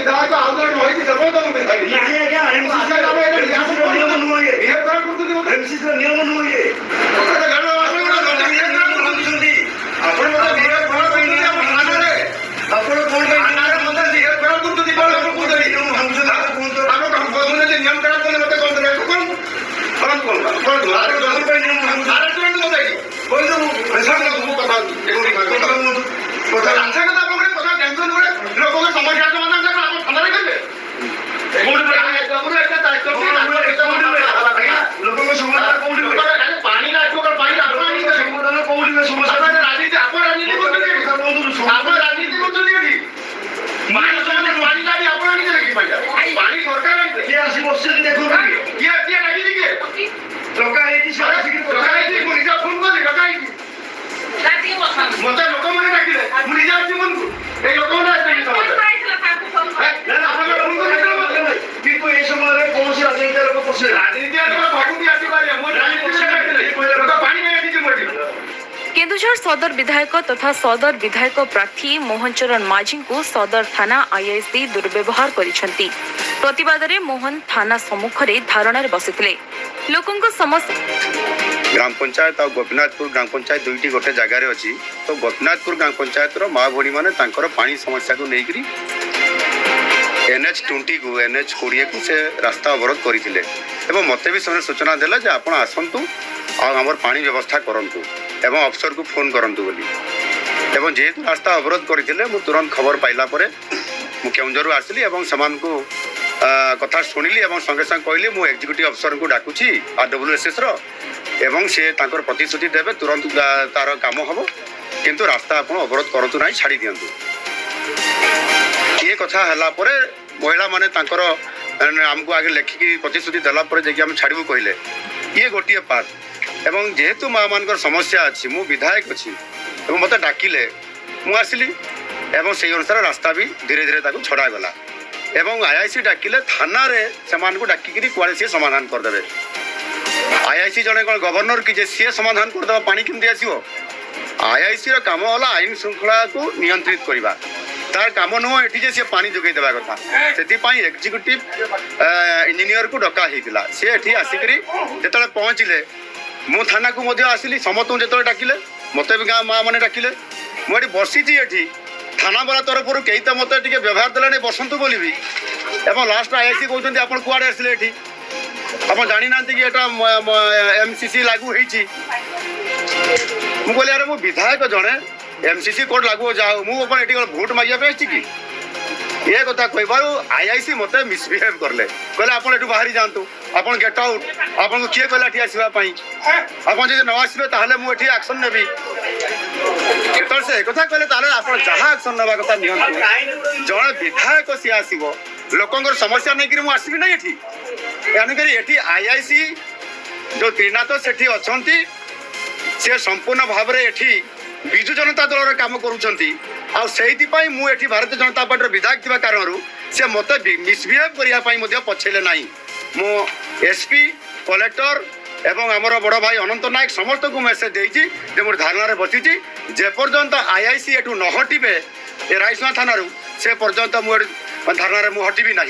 विधायक आंदोलन होई सर्व तो नहीं आज्ञा एमसीसी का नियम नुह ये बिहेव करा करते हो एमसीसी का नियम नुह ये आपण मते बिहेव करा करते हम थाना रे आपण कोन थाना रे मते बिहेव करा करते कोन आपण को दे हम से कोन तो आपण हम कोन ने नियम करा कोन मते कोन दे कोन नियम हम सारा तुरंत मते कोन जो प्रशासन को मु कथा एकोडी কথা আচ্ছা কথা আপনাদের কথা টেনশন করে লোকের সমস্যা সমাধান করে আপনি থানারে গেলে কোন একটা দায়িত্ব লোকের সমস্যা কোন পানি না আসবে পানি আসবে না সমাধান কোন সমস্যা রাজনীতি আপন রাজনীতি করতে আপন রাজনীতি করতে কি পানি গাড়ি আপন রাজনীতি নাকি পানি সরকার কি আসি বসে দেখুন কি কি রাজনীতি কি লোকা এইটি সারা লোকা এইটি পুলিশ ফোন করে লোকা এইটি মতে লোক মনে রাখিলে মু নিজে আছি মনকু এই লোক মনে আছে কি সমস্যা না আপনারা ফোন করে দিতে কিন্তু এই সময়ে কোনসি রাজনীতি লোক পছে রাজনীতি আর ভাগুতি আসি পারে মো রাজনীতি রাখিলে লোক পানি মেয়ে দিতে মটি केन्दुझर सदर विधायक तथा सदर विधायक प्रार्थी मोहन चरण माझी को सदर थाना आईआईसी दुर्व्यवहार करिसेंती। प्रतिवाद रे मोहन थाना सम्मुख रे धारणा रे बसिथिले। लोकंक समस्या ग्राम पंचायत और गोपीनाथपुर ग्राम पंचायत दुईटी गोटे जगार अच्छी तो गोपीनाथपुर ग्राम पंचायत माँ भौणी मैंने पानी समस्या को लेकर NH20 को NH20 को से रास्ता अवरोध करते मत भी से सूचना देला जे आपण आसतु आमर पानी व्यवस्था करंतु एवं अफसर को फोन करंतु बोली एवं जेहेतु रास्ता अवरोध करते मु तुरंत खबर पाइला परे मु केउंझर आसली एवं समान को कथा शुणिली एवं संगे संगे कहली मु एग्जीक्यूटिव अफसर को डाकुची RWSS रो एवं से तांकर प्रतिश्रुति देवे तुरंत तार काम हम किंतु रास्ता आप अवरोध करतु ना छाड़ी दिंतु ये कथा है महिला माने तांकर आमको आगे लेखिकी प्रतिश्रुति देला आम छाड़ू कहले ये गोटे पार्ट एवं जेहेतु माँ मान समस्या अच्छी मु विधायक अच्छी मत डाकिले मु आसली एवं से अनुसार रास्ता भी धीरे धीरे छड़ा गला एवं आईआईसी डाकिले थाना रे से डाकिकी कुआड़े सी समाधान करदे आईआईसी जड़े कौन गवर्नर कि सी समाधान करदे पानी केमती आसो आईआईसी काम है आईन श्रृंखला को नियंत्रित करवा तार काम नुह ये सी पानी जोगे देवा कथा से एक्जिक्यूटिव इंजीनियर को डका होता सी एटी आसिक जो पहुँचले मु थाना को आसली समस्त जो डाकिले मत भी गाँ माँ मैंने डाकिले मुझे बसी ये थाना वाला तरफ कई तो मत व्यवहार देला बसंतु बोली भी एवं लास्ट आईआईसी कहते आप कुआड़े आसले ये आप जानी ना कि एमसीसी लागू होती मु कहली अरे मु विधायक जड़े एमसीसी कोड लागू जाओ मुझे भोट मागे कि ये कथा कहबार आईआईसी मत मिसबिहेव करले कहले आप बाहरी जातु आप गेट आउट आपको किए कहला एटी आसवाई आप न आसबे ताहले मुझे एक्शन नेबी तो से कथा कहले ताहले आप जहाँ एक्शन नेबा कथा नियंतु जड़े विधायक सी आसो लोकंर समस्या नहीं कि आसबि ना ये एणुकरी ये आईआईसी जो त्रिनाथ सेठी अच्छी से संपूर्ण भाव में ये विजु जनता दल काम करुँच मुझे भारतीय जनता पार्टी विधायक थी कारण से मत मिसबिहेव करने पछेले ना मो एसपी कलेक्टर एवं आमर बड़ भाई अनंत नायक समस्त को मेसेज देती मुझे धारणा बसी जेपर्यंत आईआईसी एठू न हटिबे रायसुआ थाना से पर्यंत मुझे धारणा हटिबी ना।